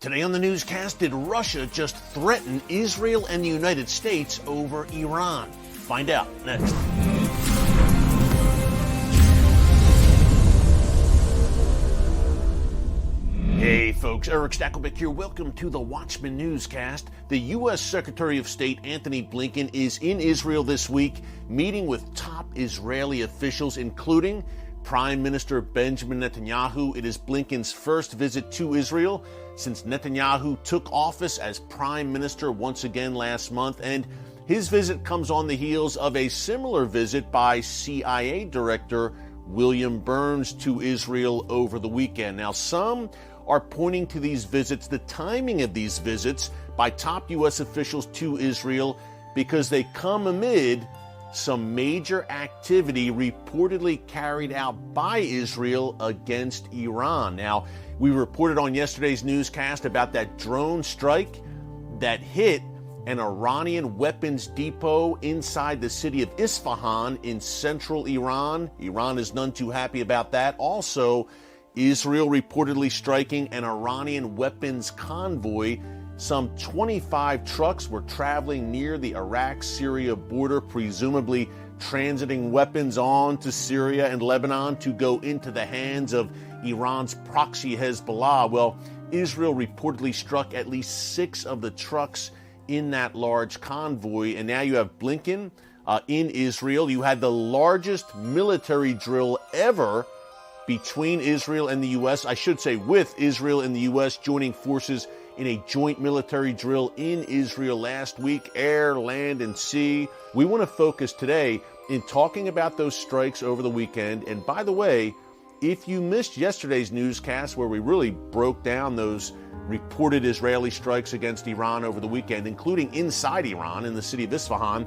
Today on the newscast, did Russia just threaten Israel and the United States over Iran? Find out next. Hey folks, Eric Stakelbeck here. Welcome to the Watchman newscast. The U.S. Secretary of State Antony Blinken is in Israel this week, meeting with top Israeli officials, including Prime Minister Benjamin Netanyahu. It is Blinken's first visit to Israel since Netanyahu took office as Prime Minister once again last month, and his visit comes on the heels of a similar visit by CIA Director William Burns to Israel over the weekend. Now, some are pointing to these visits, the timing of these visits by top U.S. officials to Israel, because they come amid some major activity reportedly carried out by Israel against Iran. Now, we reported on yesterday's newscast about that drone strike that hit an Iranian weapons depot inside the city of Isfahan in central Iran. Iran is none too happy about that. Also, Israel reportedly striking an Iranian weapons convoy. Some 25 trucks were traveling near the Iraq-Syria border, presumably transiting weapons on to Syria and Lebanon to go into the hands of Iran's proxy Hezbollah. Well, Israel reportedly struck at least 6 of the trucks in that large convoy. And now you have Blinken in Israel. You had the largest military drill ever between Israel and the U.S., I should say with Israel and the U.S. joining forces in a joint military drill in Israel last week, air, land, and sea. We want to focus today in talking about those strikes over the weekend. And by the way, if you missed yesterday's newscast where we really broke down those reported Israeli strikes against Iran over the weekend, including inside Iran in the city of Isfahan,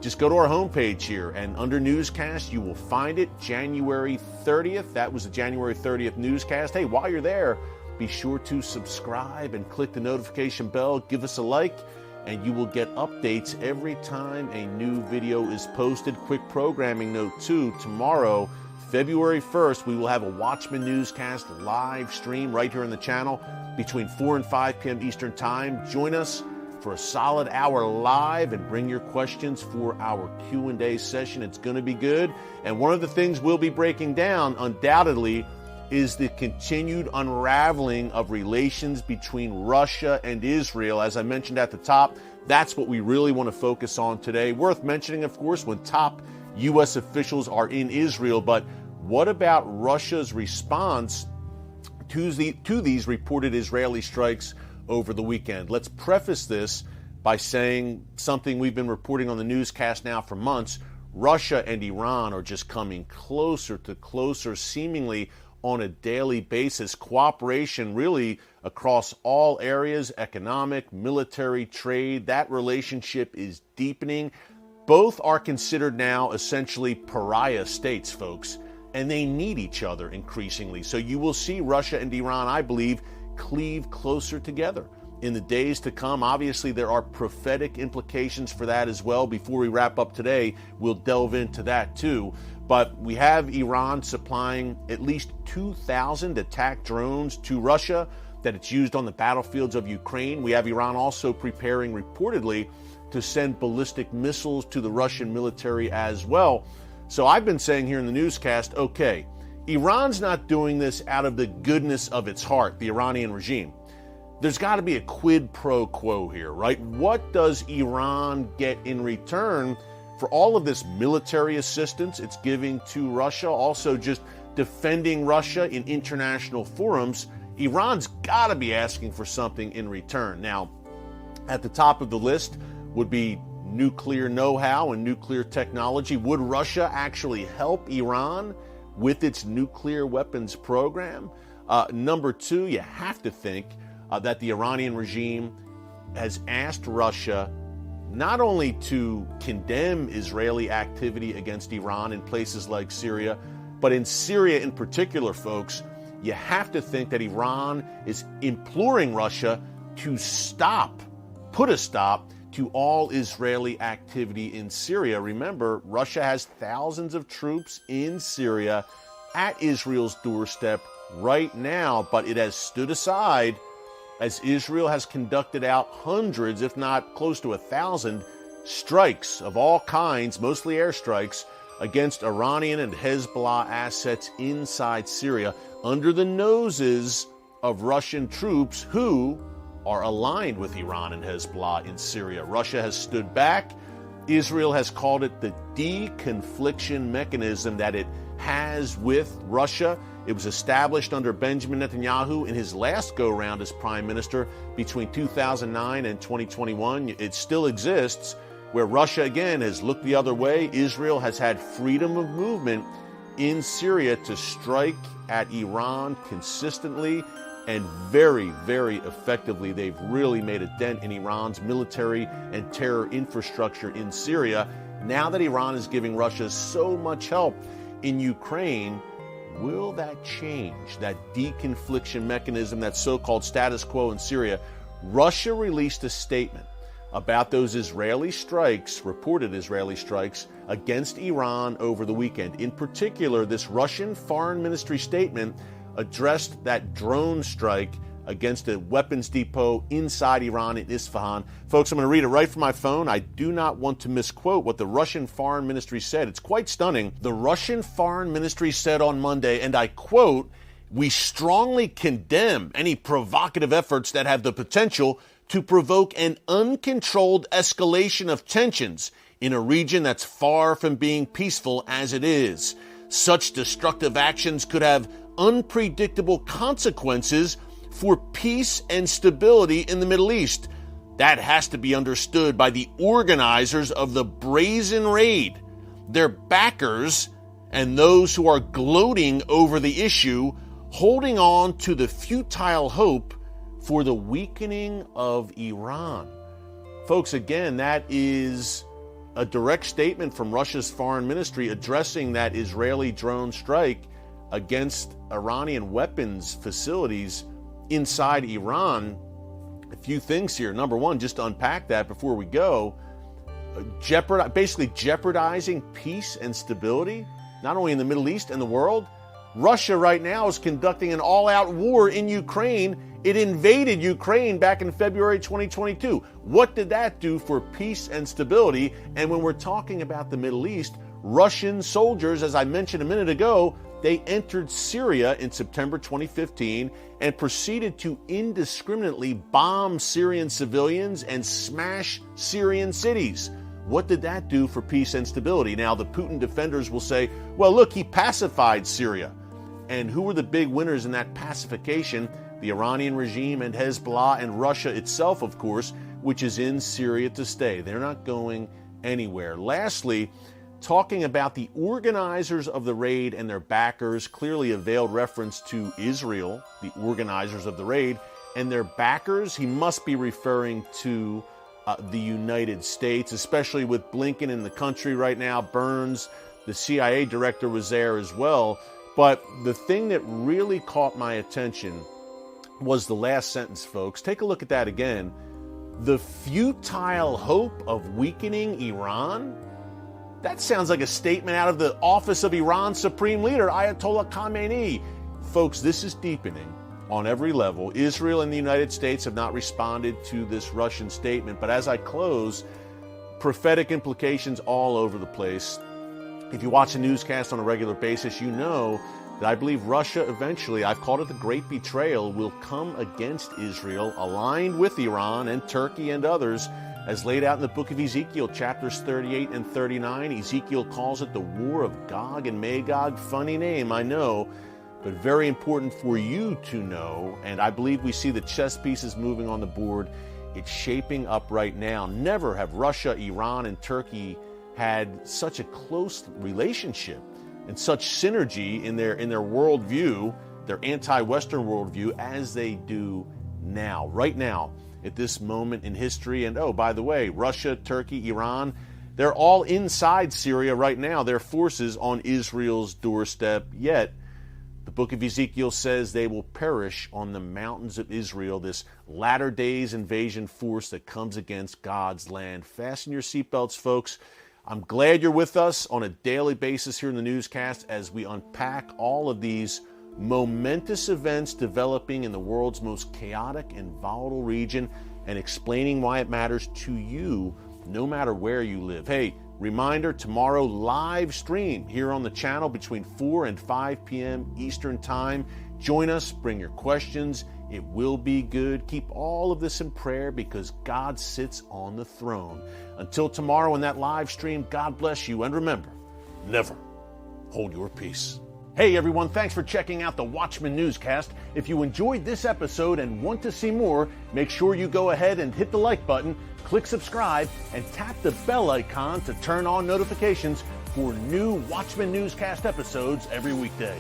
just go to our homepage here, and under newscast, you will find it, January 30th. That was the January 30th newscast. Hey, while you're there, be sure to subscribe and click the notification bell. Give us a like, and you will get updates every time a new video is posted. Quick programming note, too. Tomorrow, February 1st, we will have a Watchman newscast live stream right here on the channel between 4 and 5 p.m. Eastern Time. Join us for a solid hour live and bring your questions for our Q&A session. It's going to be good. And one of the things we'll be breaking down, undoubtedly, is the continued unraveling of relations between Russia and Israel. As I mentioned at the top, that's what we really want to focus on today. Worth mentioning, of course, when top U.S. officials are in Israel. But what about Russia's response to these reported Israeli strikes over the weekend? Let's preface this by saying something we've been reporting on the newscast now for months. Russia and Iran are just coming closer to closer, seemingly on a daily basis. Cooperation really across all areas, economic, military, trade, that relationship is deepening. Both are considered now essentially pariah states, folks, and they need each other increasingly. So you will see Russia and Iran, I believe, cleave closer together in the days to come. Obviously, there are prophetic implications for that as well. Before we wrap up today, we'll delve into that too. But we have Iran supplying at least 2,000 attack drones to Russia that it's used on the battlefields of Ukraine. We have Iran also preparing, reportedly, to send ballistic missiles to the Russian military as well. So I've been saying here in the newscast, okay, Iran's not doing this out of the goodness of its heart, the Iranian regime. There's got to be a quid pro quo here, right? What does Iran get in return for all of this military assistance it's giving to Russia, also just defending Russia in international forums? Iran's got to be asking for something in return. Now, at the top of the list would be nuclear know-how and nuclear technology. Would Russia actually help Iran with its nuclear weapons program? Number 2, you have to think that the Iranian regime has asked Russia not only to condemn Israeli activity against Iran in places like Syria, but in Syria in particular, folks, you have to think that Iran is imploring Russia to put a stop to all Israeli activity in Syria. Remember, Russia has thousands of troops in Syria at Israel's doorstep right now, but it has stood aside as Israel has conducted out hundreds, if not close to 1,000, strikes of all kinds, mostly airstrikes, against Iranian and Hezbollah assets inside Syria under the noses of Russian troops who are aligned with Iran and Hezbollah in Syria. Russia has stood back. Israel has called it the deconfliction mechanism that it has with Russia. It was established under Benjamin Netanyahu in his last go-round as prime minister between 2009 and 2021. It still exists, where Russia, again, has looked the other way. Israel has had freedom of movement in Syria to strike at Iran consistently and very, very effectively. They've really made a dent in Iran's military and terror infrastructure in Syria. Now that Iran is giving Russia so much help in Ukraine, will that change, that deconfliction mechanism, that so-called status quo in Syria? Russia released a statement about those Israeli strikes, reported Israeli strikes, against Iran over the weekend. In particular, this Russian Foreign Ministry statement addressed that drone strike against a weapons depot inside Iran in Isfahan. Folks, I'm going to read it right from my phone. I do not want to misquote what the Russian Foreign Ministry said. It's quite stunning. The Russian Foreign Ministry said on Monday, and I quote, "We strongly condemn any provocative efforts that have the potential to provoke an uncontrolled escalation of tensions in a region that's far from being peaceful as it is. Such destructive actions could have unpredictable consequences for peace and stability in the Middle East. That has to be understood by the organizers of the brazen raid, their backers, and those who are gloating over the issue, holding on to the futile hope for the weakening of Iran." Folks, again, that is a direct statement from Russia's foreign ministry addressing that Israeli drone strike against Iranian weapons facilities inside Iran. A few things here. Number one, just to unpack that before we go, basically jeopardizing peace and stability, not only in the Middle East and the world. Russia right now is conducting an all-out war in Ukraine. It invaded Ukraine back in February 2022. What did that do for peace and stability? And when we're talking about the Middle East, Russian soldiers, as I mentioned a minute ago, they entered Syria in September 2015 and proceeded to indiscriminately bomb Syrian civilians and smash Syrian cities. What did that do for peace and stability? Now, the Putin defenders will say, well, look, he pacified Syria. And who were the big winners in that pacification? The Iranian regime and Hezbollah and Russia itself, of course, which is in Syria to stay. They're not going anywhere. Lastly, talking about the organizers of the raid and their backers, clearly a veiled reference to Israel, the organizers of the raid, and their backers, he must be referring to the United States, especially with Blinken in the country right now. Burns, the CIA director, was there as well. But the thing that really caught my attention was the last sentence, folks. Take a look at that again. The futile hope of weakening Iran? That sounds like a statement out of the office of Iran's supreme leader, Ayatollah Khamenei. Folks, this is deepening on every level. Israel and the United States have not responded to this Russian statement. But as I close, prophetic implications all over the place. If you watch the newscast on a regular basis, you know that I believe Russia eventually, I've called it the Great Betrayal, will come against Israel, aligned with Iran and Turkey and others, as laid out in the book of Ezekiel, chapters 38 and 39. Ezekiel calls it the War of Gog and Magog. Funny name, I know, but very important for you to know. And I believe we see the chess pieces moving on the board. It's shaping up right now. Never have Russia, Iran, and Turkey had such a close relationship and such synergy in their worldview, their anti-Western worldview, as they do now, right now, at this moment in history. And oh, by the way, Russia, Turkey, Iran, they're all inside Syria right now. Their forces on Israel's doorstep. Yet, the book of Ezekiel says they will perish on the mountains of Israel, this latter days invasion force that comes against God's land. Fasten your seatbelts, folks. I'm glad you're with us on a daily basis here in the newscast as we unpack all of these momentous events developing in the world's most chaotic and volatile region and explaining why it matters to you no matter where you live. Hey, reminder, tomorrow live stream here on the channel between 4 and 5 p.m. Eastern Time. Join us, bring your questions. It will be good. Keep all of this in prayer because God sits on the throne. Until tomorrow in that live stream, God bless you. And remember, never hold your peace. Hey everyone, thanks for checking out the Watchman Newscast. If you enjoyed this episode and want to see more, make sure you go ahead and hit the like button, click subscribe, and tap the bell icon to turn on notifications for new Watchman Newscast episodes every weekday.